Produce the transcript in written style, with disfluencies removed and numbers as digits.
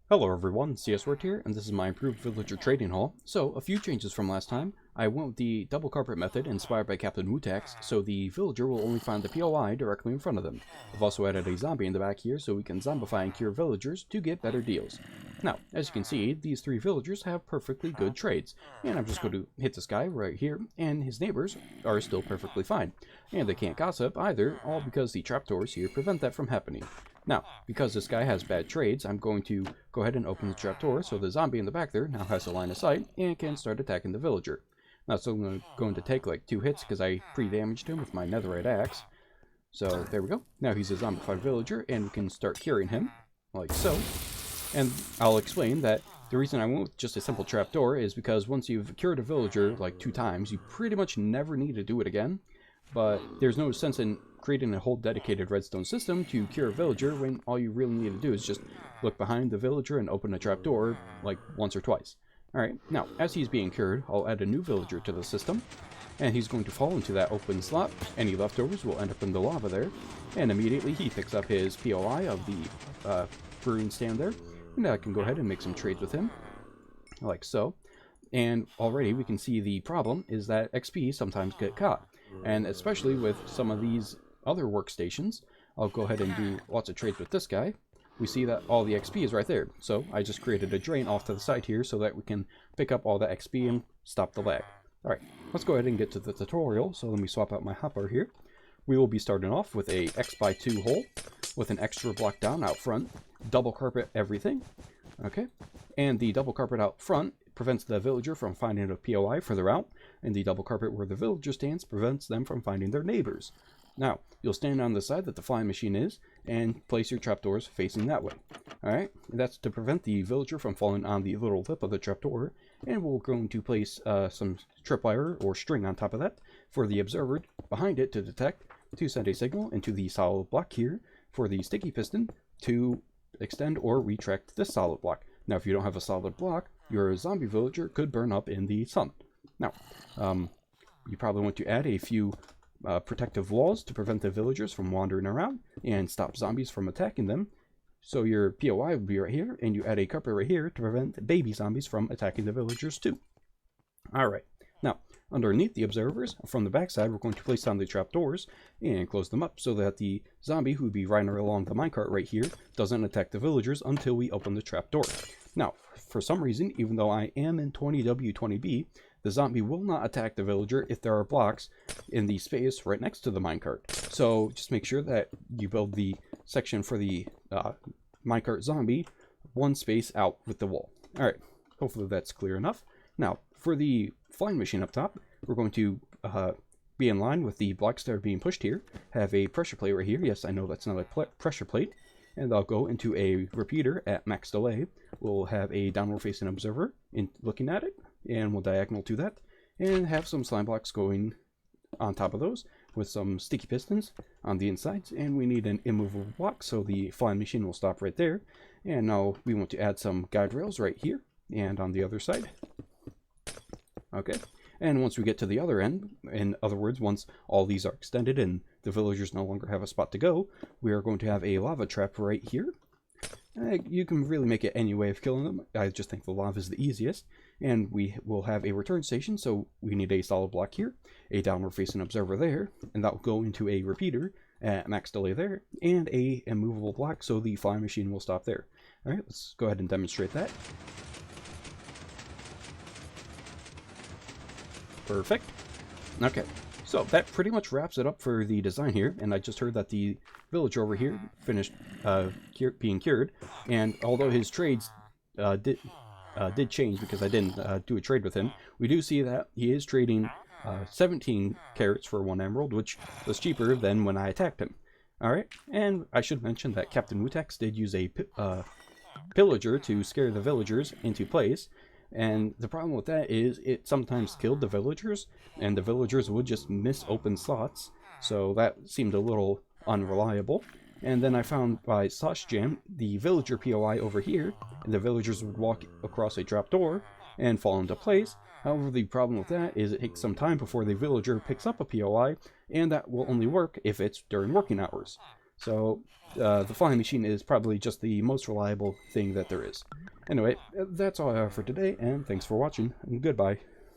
Hello everyone, CSWord here, and this is my improved villager trading hall. So, a few changes from last time. I went with the double carpet method inspired by Captain Wutax, so the villager will only find the POI directly in front of them. I've also added a zombie in the back here so we can zombify and cure villagers to get better deals. Now, as you can see, these three villagers have perfectly good trades, and I'm just going to hit this guy right here, and his neighbors are still perfectly fine. And they can't gossip either, all because the trapdoors here prevent that from happening. Now, because this guy has bad trades, I'm going to go ahead and open the trapdoor so the zombie in the back there now has a line of sight and can start attacking the villager. Now it's only going to take like 2 hits because I pre-damaged him with my netherite axe. So there we go. Now he's a zombified villager and we can start curing him, like so. And I'll explain that the reason I went with just a simple trapdoor is because once you've cured a villager like 2 times, you pretty much never need to do it again. But there's no sense in creating a whole dedicated redstone system to cure a villager when all you really need to do is just look behind the villager and open a trapdoor like once or twice. Alright, now as he's being cured, I'll add a new villager to the system, and he's going to fall into that open slot. Any leftovers will end up in the lava there, and immediately he picks up his POI of the brewing stand there, and I can go ahead and make some trades with him, like so. And already we can see the problem is that XP sometimes get caught. And especially with some of these other workstations, I'll go ahead and do lots of trades with this guy. We see that all the XP is right there. So I just created a drain off to the side here so that we can pick up all the XP and stop the lag. Alright, let's go ahead and get to the tutorial. So let me swap out my hotbar here. We will be starting off with a X by 2 hole with an extra block down out front. Double carpet everything. Okay, and the double carpet out front prevents the villager from finding a POI further out, and the double carpet where the villager stands prevents them from finding their neighbors. Now, you'll stand on the side that the flying machine is, and place your trapdoors facing that way. Alright, that's to prevent the villager from falling on the little lip of the trapdoor, and we're going to place some tripwire or string on top of that for the observer behind it to detect, to send a signal into the solid block here for the sticky piston to extend or retract this solid block. Now, if you don't have a solid block, your zombie villager could burn up in the sun. Now, you probably want to add a few protective walls to prevent the villagers from wandering around and stop zombies from attacking them. So your POI would be right here, and you add a carpet right here to prevent baby zombies from attacking the villagers too. Alright, now, underneath the observers, from the backside, we're going to place down the trapdoors and close them up so that the zombie who would be riding along the minecart right here doesn't attack the villagers until we open the trapdoor. Now, for some reason, even though I am in 20W20B, the zombie will not attack the villager if there are blocks in the space right next to the minecart. So just make sure that you build the section for the minecart zombie 1 space out with the wall. Alright, hopefully that's clear enough. Now, for the flying machine up top, we're going to be in line with the blocks that are being pushed here. Have a pressure plate right here. Yes, I know that's not a pressure plate. And I'll go into a repeater at max delay. We'll have a downward facing observer looking at it, and we'll diagonal to that, and have some slime blocks going on top of those with some sticky pistons on the insides, and we need an immovable block so the flying machine will stop right there. And now we want to add some guide rails right here and on the other side. Okay, and once we get to the other end, in other words, once all these are extended and the villagers no longer have a spot to go, we are going to have a lava trap right here. You can really make it any way of killing them. I just think the lava is the easiest. And we will have a return station, so we need a solid block here, a downward facing observer there, and that will go into a repeater at max delay there, and a immovable block so the flying machine will stop there. Alright, let's go ahead and demonstrate that. Perfect. Okay, so that pretty much wraps it up for the design here, and I just heard that the villager over here finished being cured, and although his trades did change because I didn't do a trade with him, we do see that he is trading 17 carrots for 1 emerald, which was cheaper than when I attacked him. Alright, and I should mention that Captain Wutax did use a pillager to scare the villagers into place. And the problem with that is it sometimes killed the villagers, and the villagers would just miss open slots, so that seemed a little unreliable. And then I found by Sauce Jam the villager POI over here, and the villagers would walk across a trapdoor and fall into place. However, the problem with that is it takes some time before the villager picks up a POI, and that will only work if it's during working hours. So the flying machine is probably just the most reliable thing that there is. Anyway, that's all I have for today, and thanks for watching, and goodbye.